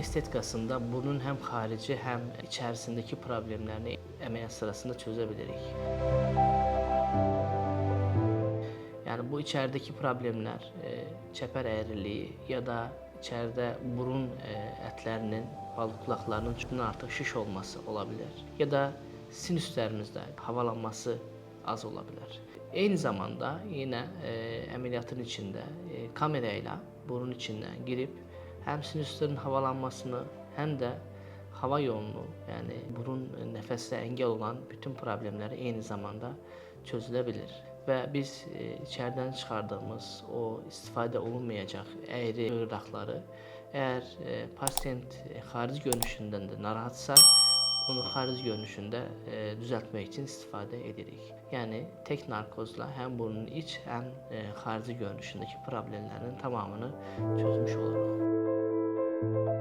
estetikasında burnun həm xarici, həm içərisindəki problemlərini əməliyyat sırasında çözə bilirik. Yəni bu içəridəki problemlər çəpər əyriliyi ya da içəridə burun ətlərinin, balıq qulaqlarının çoxundan artıq şiş olması ola bilər. Ya da sinüslərimizdə havalanması az ola bilər. Eyni zamanda yenə əməliyyatın içində kamera ilə burun içindən girib həm sinüslərin havalanmasını, həm də hava yolunu, yəni burun nəfəsə əngəl olan bütün problemləri eyni zamanda çözülə bilir. Və biz içəridən çıxardığımız o istifadə olunmayacaq əyri qıraqları, əgər pasient xarici görünüşündən də narahatsa, onu xarici görünüşündə düzəltmək üçün istifadə edirik. Yəni tək narkozla həm burnun iç, həm xarici görünüşündəki problemlərin tamamını çözmüş oluruq.